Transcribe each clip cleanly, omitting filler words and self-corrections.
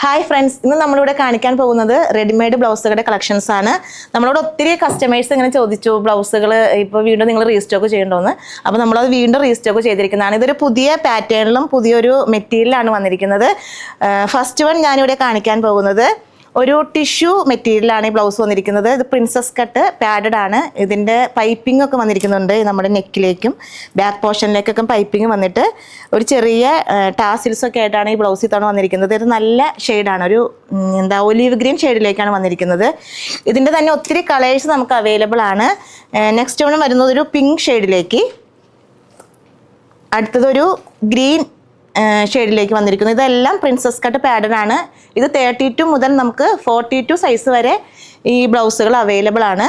Hi friends, ഇന്ന് നമ്മളിവിടെ കാണിക്കാൻ പോകുന്നത് റെഡിമെയ്ഡ് ബ്ലൗസുകളുടെ കളക്ഷൻസ് ആണ്. നമ്മളോട് ഒത്തിരി കസ്റ്റമേഴ്സ് ഇങ്ങനെ ചോദിച്ചു ബ്ലൗസുകൾ ഇപ്പോൾ വീണ്ടും നിങ്ങൾ റീസ്റ്റോക്ക് ചെയ്യണമെന്ന്. അപ്പോൾ നമ്മളത് വീണ്ടും റീസ്റ്റോക്ക് ചെയ്തിരിക്കുന്നതാണ്. ഇതൊരു പുതിയ പാറ്റേണിലും പുതിയൊരു മെറ്റീരിയലാണ് വന്നിരിക്കുന്നത്. ഫസ്റ്റ് വൺ ഞാനിവിടെ കാണിക്കാൻ പോകുന്നത് ഒരു ടിഷ്യൂ മെറ്റീരിയലാണ് ഈ ബ്ലൗസ് വന്നിരിക്കുന്നത്. ഇത് പ്രിൻസസ് കട്ട് പാഡഡ് ആണ്. ഇതിൻ്റെ പൈപ്പിംഗ് ഒക്കെ വന്നിരിക്കുന്നുണ്ട്. നമ്മുടെ നെക്കിലേക്കും ബാക്ക് പോർഷനിലേക്കൊക്കെ പൈപ്പിംഗ് വന്നിട്ട് ഒരു ചെറിയ ടാസിൽസൊക്കെ ആയിട്ടാണ് ഈ ബ്ലൗസ് ഇത്തവണ വന്നിരിക്കുന്നത്. ഇത് നല്ല ഷെയ്ഡാണ്, ഒരു ഒലീവ് ഗ്രീൻ ഷെയ്ഡിലേക്കാണ് വന്നിരിക്കുന്നത്. ഇതിൻ്റെ തന്നെ ഒത്തിരി കളേഴ്സ് നമുക്ക് അവൈലബിൾ ആണ്. നെക്സ്റ്റ് വൺ വരുന്നത് ഒരു പിങ്ക് ഷെയ്ഡിലേക്ക്, അടുത്തതൊരു ഗ്രീൻ ഷെയ്ഡിലേക്ക് വന്നിരിക്കുന്നു. ഇതെല്ലാം പ്രിൻസസ് കട്ട് പാഡഡ് ആണ്. ഇത് 32 മുതൽ നമുക്ക് 42 സൈസ് വരെ ഈ ബ്ലൗസുകൾ അവൈലബിൾ ആണ്.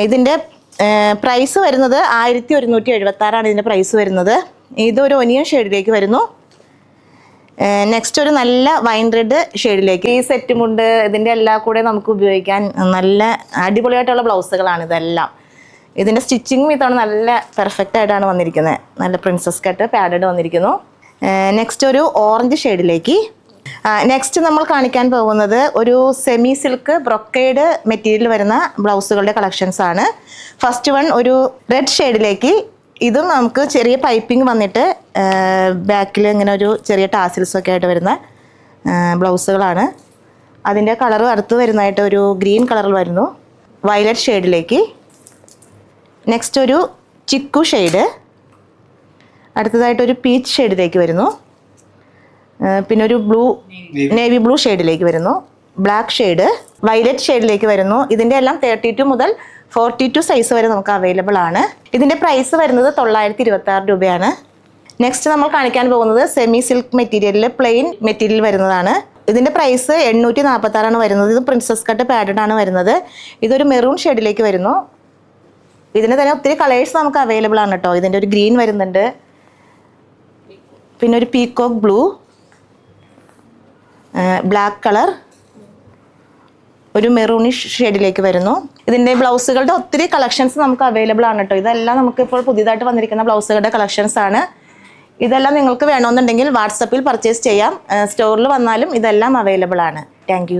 ഇതിൻ്റെ പ്രൈസ് വരുന്നത് 1176 ഇതിൻ്റെ പ്രൈസ് വരുന്നത്. ഇതൊരു ഒനിയൻ ഷെയ്ഡിലേക്ക് വരുന്നു. നെക്സ്റ്റ് ഒരു നല്ല വൈൻ റെഡ് ഷെയ്ഡിലേക്ക്. ഈ സെറ്റും ഉണ്ട്. ഇതിൻ്റെ എല്ലാം കൂടെ നമുക്ക് ഉപയോഗിക്കാൻ നല്ല അടിപൊളിയായിട്ടുള്ള ബ്ലൗസുകളാണ് ഇതെല്ലാം. ഇതിൻ്റെ സ്റ്റിച്ചിങ്ങും ഇതാണ് നല്ല പെർഫെക്റ്റ് ആയിട്ടാണ് വന്നിരിക്കുന്നത്. നല്ല പ്രിൻസസ് കട്ട് പാഡഡ് വന്നിരിക്കുന്നു. നെക്സ്റ്റ് ഒരു ഓറഞ്ച് ഷെയ്ഡിലേക്ക്. നെക്സ്റ്റ് നമ്മൾ കാണിക്കാൻ പോകുന്നത് ഒരു സെമി സിൽക്ക് ബ്രൊക്കേഡ് മെറ്റീരിയൽ വരുന്ന ബ്ലൗസുകളുടെ കളക്ഷൻസ് ആണ്. ഫസ്റ്റ് വൺ ഒരു റെഡ് ഷെയ്ഡിലേക്ക്. ഇതും നമുക്ക് ചെറിയ പൈപ്പിംഗ് വന്നിട്ട് ബാക്കിൽ ഇങ്ങനെ ഒരു ചെറിയ ടാസിൽസൊക്കെ ആയിട്ട് വരുന്ന ബ്ലൗസുകളാണ്. അതിൻ്റെ കളർ അടുത്ത് വരുന്നതായിട്ട് ഒരു ഗ്രീൻ കളറിൽ വരുന്നു. വയലറ്റ് ഷെയ്ഡിലേക്ക്. നെക്സ്റ്റ് ഒരു ചിക്കു ഷെയ്ഡ്, അടുത്തതായിട്ടൊരു പീച്ച് ഷെയ്ഡിലേക്ക് വരുന്നു. പിന്നെ ഒരു നേവി ബ്ലൂ ഷെയ്ഡിലേക്ക് വരുന്നു. ബ്ലാക്ക് ഷെയ്ഡ്, വയലറ്റ് ഷെയ്ഡിലേക്ക് വരുന്നു. ഇതിൻ്റെ എല്ലാം 32 മുതൽ 42 സൈസ് വരെ നമുക്ക് അവൈലബിൾ ആണ്. ഇതിൻ്റെ പ്രൈസ് വരുന്നത് 926 രൂപയാണ്. നെക്സ്റ്റ് നമ്മൾ കാണിക്കാൻ പോകുന്നത് സെമി സിൽക്ക് മെറ്റീരിയലിൽ പ്ലെയിൻ മെറ്റീരിയൽ വരുന്നതാണ്. ഇതിൻ്റെ പ്രൈസ് 846 വരുന്നത്. ഇത് പ്രിൻസസ് കട്ട് പാഡഡ് ആണ് വരുന്നത്. ഇതൊരു മെറൂൺ ഷെയ്ഡിലേക്ക് വരുന്നു. ഇതിന് തന്നെ ഒത്തിരി കളേഴ്സ് നമുക്ക് അവൈലബിൾ ആണ് കേട്ടോ. ഇതിൻ്റെ ഒരു ഗ്രീൻ വരുന്നുണ്ട്, പിന്നെ ഒരു പീകോക്ക് ബ്ലൂ, ബ്ലാക്ക് കളർ, ഒരു മെറൂണിഷ് ഷെയ്ഡിലേക്ക് വരുന്നു. ഇതിൻ്റെ ബ്ലൗസുകളുടെ ഒത്തിരി കളക്ഷൻസ് നമുക്ക് അവൈലബിൾ ആണ് കേട്ടോ. ഇതെല്ലാം നമുക്കിപ്പോൾ പുതിയതായിട്ട് വന്നിരിക്കുന്ന ബ്ലൗസുകളുടെ കളക്ഷൻസ് ആണ്. ഇതെല്ലാം നിങ്ങൾക്ക് വേണമെന്നുണ്ടെങ്കിൽ വാട്സപ്പിൽ പർച്ചേസ് ചെയ്യാം. സ്റ്റോറിൽ വന്നാലും ഇതെല്ലാം അവൈലബിൾ ആണ്. താങ്ക്